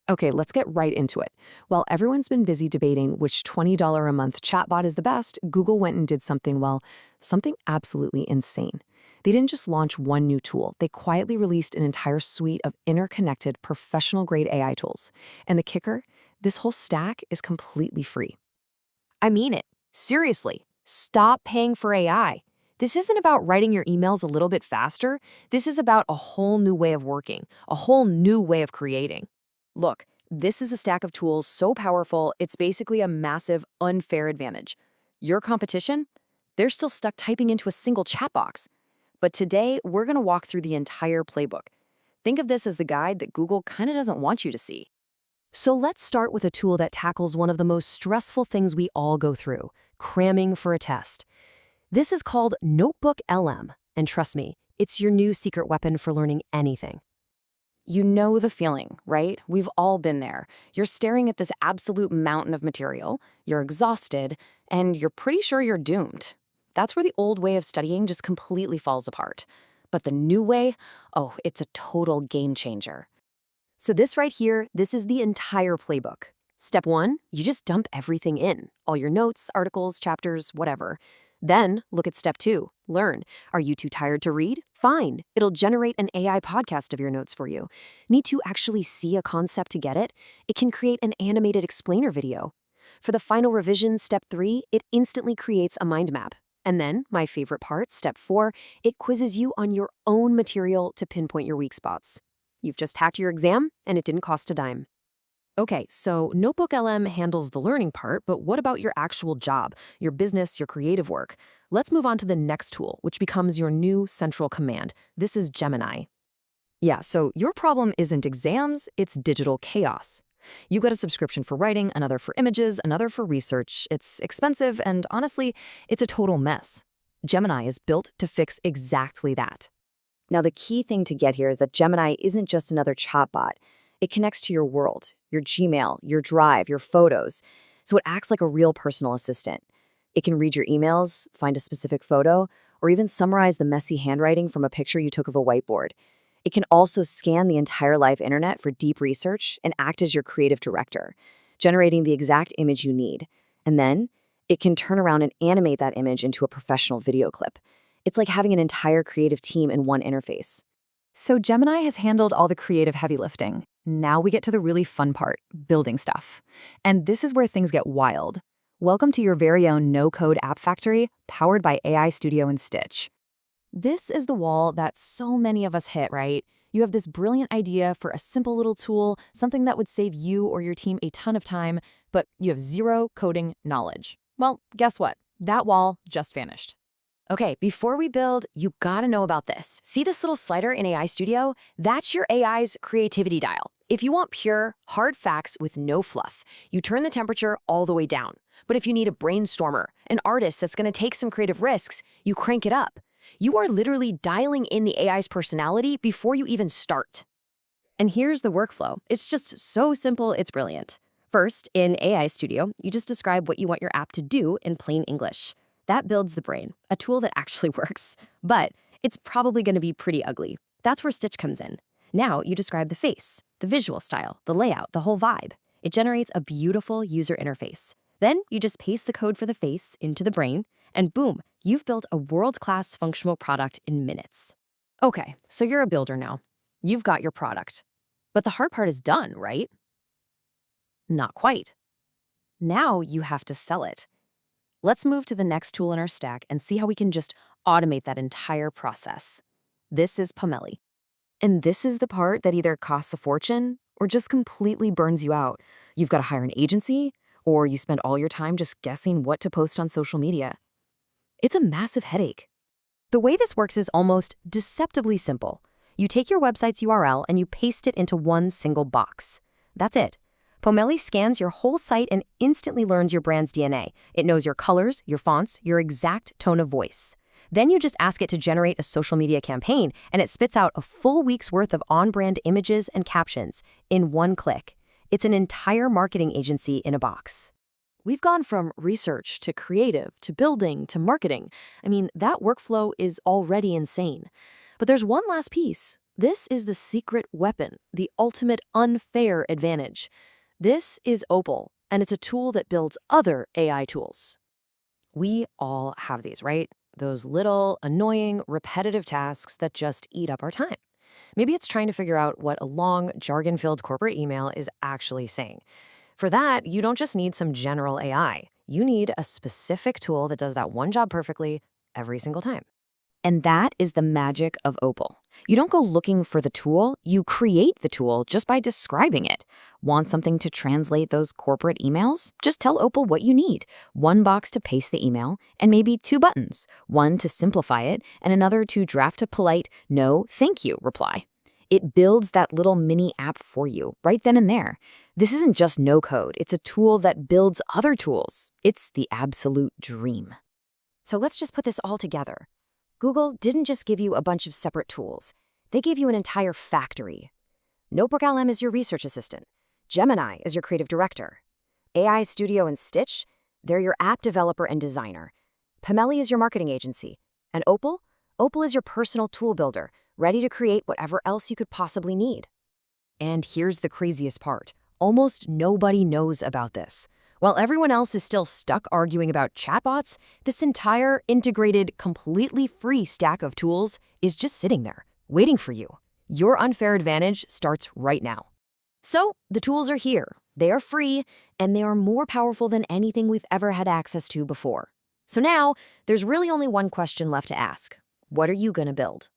Okay, let's get right into it. While everyone's been busy debating which $20 a month chatbot is the best, Google went and did something, well, something absolutely insane. They didn't just launch one new tool, they quietly released an entire suite of interconnected, professional grade AI tools. And the kicker? This whole stack is completely free. I mean it. Seriously, stop paying for AI. This isn't about writing your emails a little bit faster. This is about a whole new way of working, a whole new way of creating. Look, this is a stack of tools so powerful, it's basically a massive, unfair advantage. Your competition? They're still stuck typing into a single chat box. But today, we're going to walk through the entire playbook. Think of this as the guide that Google kind of doesn't want you to see. So let's start with a tool that tackles one of the most stressful things we all go through, cramming for a test. This is called Notebook LM, and trust me, it's your new secret weapon for learning anything. You know the feeling, right? We've all been there. You're staring at this absolute mountain of material, you're exhausted, and you're pretty sure you're doomed. That's where the old way of studying just completely falls apart. But the new way, oh, it's a total game changer. So this right here, this is the entire playbook. Step 1, you just dump everything in, all your notes, articles, chapters, whatever. Then look at step 2, learn. Are you too tired to read? Fine, it'll generate an AI podcast of your notes for you. Need to actually see a concept to get it? It can create an animated explainer video. For the final revision, step 3, it instantly creates a mind map. And then, my favorite part, step 4, it quizzes you on your own material to pinpoint your weak spots. You've just hacked your exam, and it didn't cost a dime. Okay, so Notebook LM handles the learning part, but what about your actual job, your business, your creative work? Let's move on to the next tool, which becomes your new central command. This is Gemini. Yeah, so your problem isn't exams, it's digital chaos. You got a subscription for writing, another for images, another for research. It's expensive, and honestly, it's a total mess. Gemini is built to fix exactly that. Now, the key thing to get here is that Gemini isn't just another chatbot. It connects to your world, your Gmail, your Drive, your photos. So it acts like a real personal assistant. It can read your emails, find a specific photo, or even summarize the messy handwriting from a picture you took of a whiteboard. It can also scan the entire live internet for deep research and act as your creative director, generating the exact image you need. And then it can turn around and animate that image into a professional video clip. It's like having an entire creative team in one interface. So Gemini has handled all the creative heavy lifting. Now we get to the really fun part, building stuff. And this is where things get wild. Welcome to your very own no-code app factory, powered by AI Studio and Stitch. This is the wall that so many of us hit, right? You have this brilliant idea for a simple little tool, something that would save you or your team a ton of time, but you have zero coding knowledge. Well, guess what? That wall just vanished. Okay, before we build, you gotta know about this. See this little slider in AI Studio? That's your AI's creativity dial. If you want pure, hard facts with no fluff, you turn the temperature all the way down. But if you need a brainstormer, an artist that's gonna take some creative risks, you crank it up. You are literally dialing in the AI's personality before you even start. And here's the workflow. It's just so simple, it's brilliant. First, in AI Studio, you just describe what you want your app to do in plain English. That builds the brain, a tool that actually works. But it's probably going to be pretty ugly. That's where Stitch comes in. Now you describe the face, the visual style, the layout, the whole vibe. It generates a beautiful user interface. Then you just paste the code for the face into the brain, and boom, you've built a world-class functional product in minutes. Okay, so you're a builder now. You've got your product. But the hard part is done, right? Not quite. Now you have to sell it. Let's move to the next tool in our stack and see how we can just automate that entire process. This is Pomeli. And this is the part that either costs a fortune or just completely burns you out. You've got to hire an agency, or you spend all your time just guessing what to post on social media. It's a massive headache. The way this works is almost deceptively simple. You take your website's URL and you paste it into one single box. That's it. Pomeli scans your whole site and instantly learns your brand's DNA. It knows your colors, your fonts, your exact tone of voice. Then you just ask it to generate a social media campaign, and it spits out a full week's worth of on-brand images and captions in one click. It's an entire marketing agency in a box. We've gone from research to creative to building to marketing. I mean, that workflow is already insane. But there's one last piece, This is the secret weapon, the ultimate unfair advantage. This is Opal, and it's a tool that builds other AI tools. We all have these, right? Those little, annoying, repetitive tasks that just eat up our time. Maybe it's trying to figure out what a long, jargon-filled corporate email is actually saying. For that, you don't just need some general AI. You need a specific tool that does that one job perfectly every single time. And that is the magic of Opal. You don't go looking for the tool, you create the tool just by describing it. Want something to translate those corporate emails? Just tell Opal what you need. One box to paste the email, and maybe 2 buttons. One to simplify it, and another to draft a polite, "No, thank you" reply. It builds that little mini app for you, right then and there. This isn't just no code, it's a tool that builds other tools. It's the absolute dream. So let's just put this all together. Google didn't just give you a bunch of separate tools. They gave you an entire factory. Notebook LM is your research assistant. Gemini is your creative director. AI Studio and Stitch, they're your app developer and designer. Pomeli is your marketing agency. And Opal? Opal is your personal tool builder, ready to create whatever else you could possibly need. And here's the craziest part. Almost nobody knows about this. While everyone else is still stuck arguing about chatbots, this entire integrated, completely free stack of tools is just sitting there, waiting for you. Your unfair advantage starts right now. So, the tools are here. They are free, and they are more powerful than anything we've ever had access to before. So now, there's really only one question left to ask. What are you going to build?